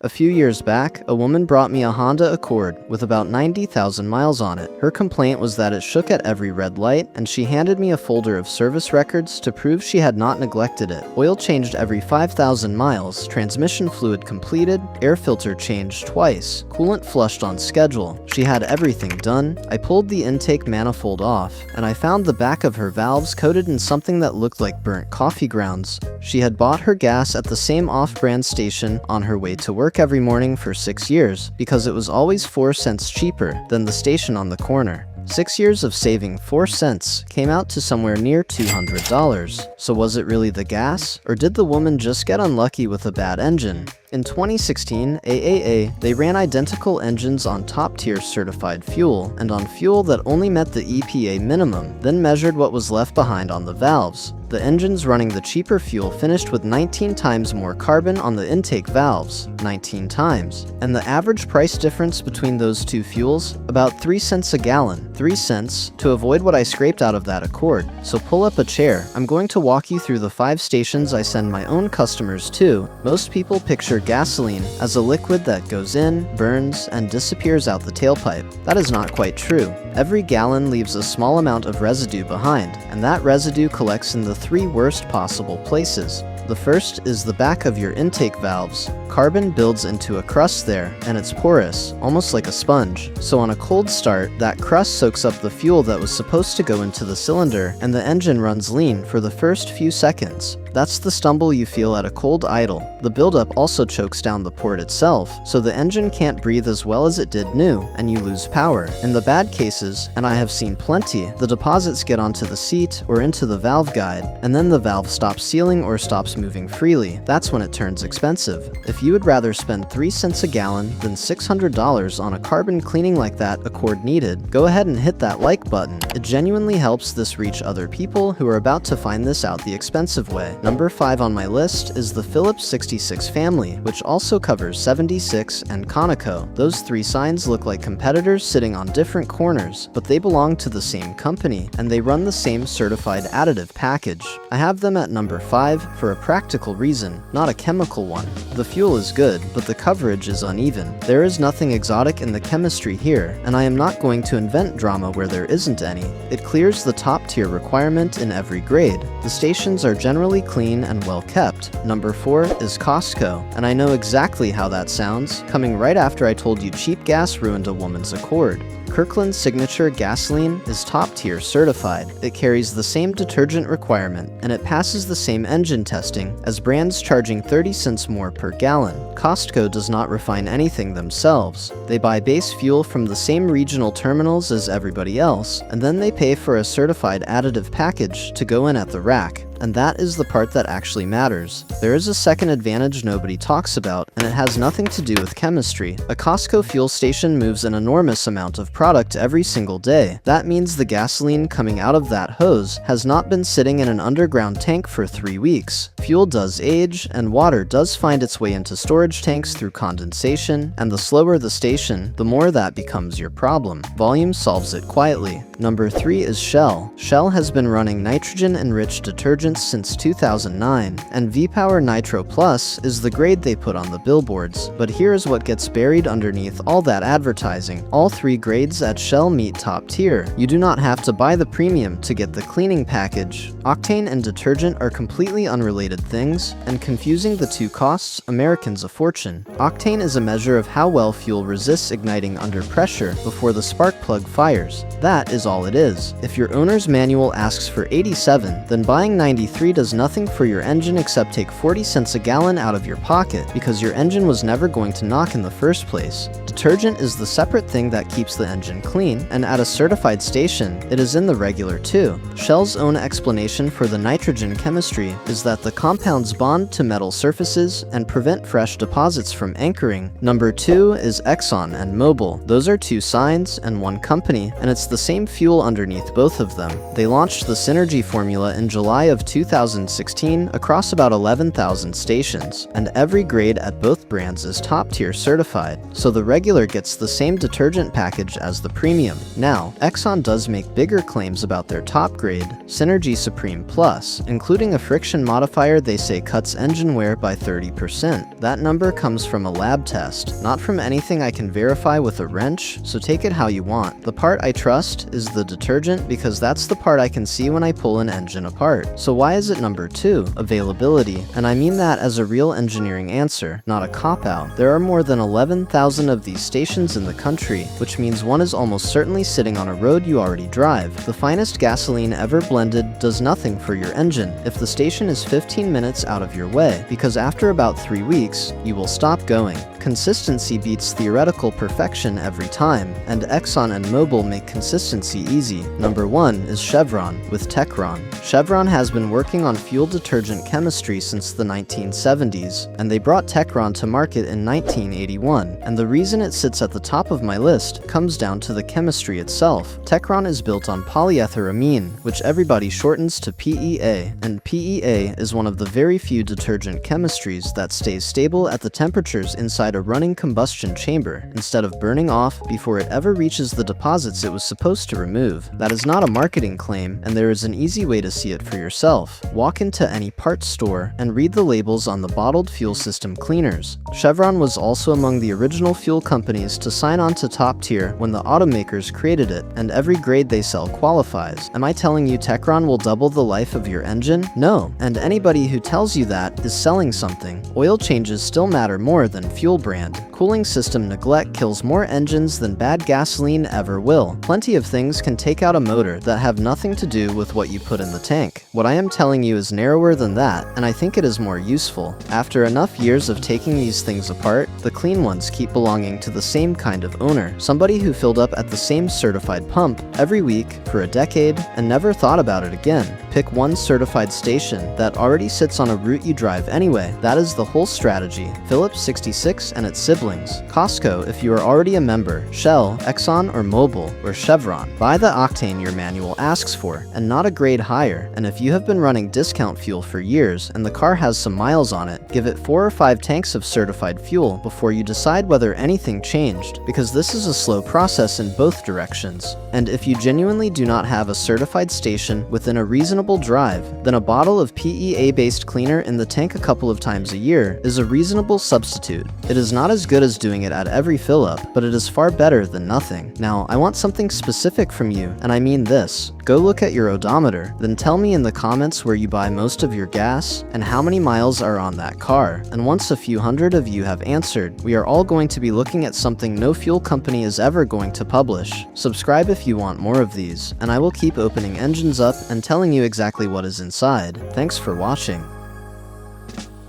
A few years back, a woman brought me a Honda Accord with about 90,000 miles on it. Her complaint was that it shook at every red light, and she handed me a folder of service records to prove she had not neglected it. Oil changed every 5,000 miles, transmission fluid completed, air filter changed twice, coolant flushed on schedule. She had everything done. I pulled the intake manifold off, and I found the back of her valves coated in something that looked like burnt coffee grounds. She had bought her gas at the same off-brand station on her way to work every morning for 6 years, because it was always 4 cents cheaper than the station on the corner. 6 years of saving 4 cents came out to somewhere near $200. So was it really the gas, or did the woman just get unlucky with a bad engine? In 2016, they ran identical engines on top-tier certified fuel and on fuel that only met the EPA minimum, then measured what was left behind on the valves. The engines running the cheaper fuel finished with 19 times more carbon on the intake valves, 19 times. And the average price difference between those two fuels, about 3 cents a gallon. 3 cents to avoid what I scraped out of that Accord. So pull up a chair. I'm going to walk you through the 5 stations I send my own customers to. Most people picture gasoline as a liquid that goes in, burns, and disappears out the tailpipe. That is not quite true. Every gallon leaves a small amount of residue behind, and that residue collects in the 3 worst possible places. The first is the back of your intake valves. Carbon builds into a crust there, and it's porous, almost like a sponge. So on a cold start, that crust soaks up the fuel that was supposed to go into the cylinder, and the engine runs lean for the first few seconds. That's the stumble you feel at a cold idle. The buildup also chokes down the port itself, so the engine can't breathe as well as it did new, and you lose power. In the bad cases, and I have seen plenty, the deposits get onto the seat or into the valve guide, and then the valve stops sealing or stops moving freely. That's when it turns expensive. If you would rather spend 3 cents a gallon than $600 on a carbon cleaning like that Accord needed, go ahead and hit that like button. It genuinely helps this reach other people who are about to find this out the expensive way. Number 5 on my list is the Phillips 66 family, which also covers 76 and Conoco. Those 3 signs look like competitors sitting on different corners, but they belong to the same company, and they run the same certified additive package. I have them at number 5 for a practical reason, not a chemical one. The fuel is good, but the coverage is uneven. There is nothing exotic in the chemistry here, and I am not going to invent drama where there isn't any. It clears the top tier requirement in every grade. The stations are generally clean and well kept. Number 4 is Costco, and I know exactly how that sounds, coming right after I told you cheap gas ruined a woman's Accord. Kirkland Signature gasoline is top-tier certified. It carries the same detergent requirement, and it passes the same engine testing as brands charging 30 cents more per gallon. Costco does not refine anything themselves. They buy base fuel from the same regional terminals as everybody else, and then they pay for a certified additive package to go in at the rack. And that is the part that actually matters. There is a second advantage nobody talks about, and it has nothing to do with chemistry. A Costco fuel station moves an enormous amount of product every single day. That means the gasoline coming out of that hose has not been sitting in an underground tank for 3 weeks. Fuel does age, and water does find its way into storage tanks through condensation, and the slower the station, the more that becomes your problem. Volume solves it quietly. Number 3 is Shell. Shell has been running nitrogen-enriched detergents since 2009, and V-Power Nitro Plus is the grade they put on the billboards. But here's what gets buried underneath all that advertising. All 3 grades at Shell meet top tier. You do not have to buy the premium to get the cleaning package. Octane and detergent are completely unrelated things, and confusing the two costs Americans a fortune. Octane is a measure of how well fuel resists igniting under pressure before the spark plug fires. That is all it is. If your owner's manual asks for 87, then buying 93 does nothing for your engine except take 40 cents a gallon out of your pocket, because your engine was never going to knock in the first place. Detergent is the separate thing that keeps the engine clean, and at a certified station, it is in the regular too. Shell's own explanation for the nitrogen chemistry is that the compounds bond to metal surfaces and prevent fresh deposits from anchoring. Number 2 is Exxon and Mobil. Those are 2 signs and 1 company, and it's the same fuel underneath both of them. They launched the Synergy formula in July of of 2016 across about 11,000 stations, and every grade at both brands is top-tier certified, so the regular gets the same detergent package as the premium. Now, Exxon does make bigger claims about their top grade, Synergy Supreme Plus, including a friction modifier they say cuts engine wear by 30%. That number comes from a lab test, not from anything I can verify with a wrench, so take it how you want. The part I trust is the detergent because that's the part I can see when I pull an engine apart. So why is it number 2? Availability. And I mean that as a real engineering answer, not a cop-out. There are more than 11,000 of these stations in the country, which means one is almost certainly sitting on a road you already drive. The finest gasoline ever blended does nothing for your engine if the station is 15 minutes out of your way, because after about 3 weeks, you will stop going. Consistency beats theoretical perfection every time, and Exxon and Mobil make consistency easy. Number 1 is Chevron, with Techron. Chevron has been working on fuel detergent chemistry since the 1970s, and they brought Techron to market in 1981, and the reason it sits at the top of my list comes down to the chemistry itself. Techron is built on polyether amine, which everybody shortens to PEA, and PEA is one of the very few detergent chemistries that stays stable at the temperatures inside a running combustion chamber instead of burning off before it ever reaches the deposits it was supposed to remove. That is not a marketing claim, and there is an easy way to see it for yourself. Walk into any parts store and read the labels on the bottled fuel system cleaners. Chevron was also among the original fuel companies to sign on to top tier when the automakers created it, and every grade they sell qualifies. Am I telling you Techron will double the life of your engine? No, and anybody who tells you that is selling something. Oil changes still matter more than fuel brand. Cooling system neglect kills more engines than bad gasoline ever will. Plenty of things can take out a motor that have nothing to do with what you put in the tank. What I am telling you is narrower than that, and I think it is more useful. After enough years of taking these things apart, the clean ones keep belonging to the same kind of owner, somebody who filled up at the same certified pump every week for a decade and never thought about it again. Pick one certified station that already sits on a route you drive anyway. That is the whole strategy. Phillips 66 and its siblings. Costco if you are already a member. Shell, Exxon or Mobil, or Chevron. Buy the octane your manual asks for, and not a grade higher. And if you have been running discount fuel for years and the car has some miles on it, give it 4 or 5 tanks of certified fuel before you decide whether anything changed, because this is a slow process in both directions. And if you genuinely do not have a certified station within a reasonable drive, then a bottle of PEA-based cleaner in the tank a couple of times a year is a reasonable substitute. It is not as good as doing it at every fill-up, but it is far better than nothing. Now, I want something specific from you, and I mean this. Go look at your odometer, then tell me in the comments where you buy most of your gas and how many miles are on that car. And once a few hundred of you have answered, we are all going to be looking at something no fuel company is ever going to publish. Subscribe if you want more of these, and I will keep opening engines up and telling you exactly what is inside. Thanks for watching.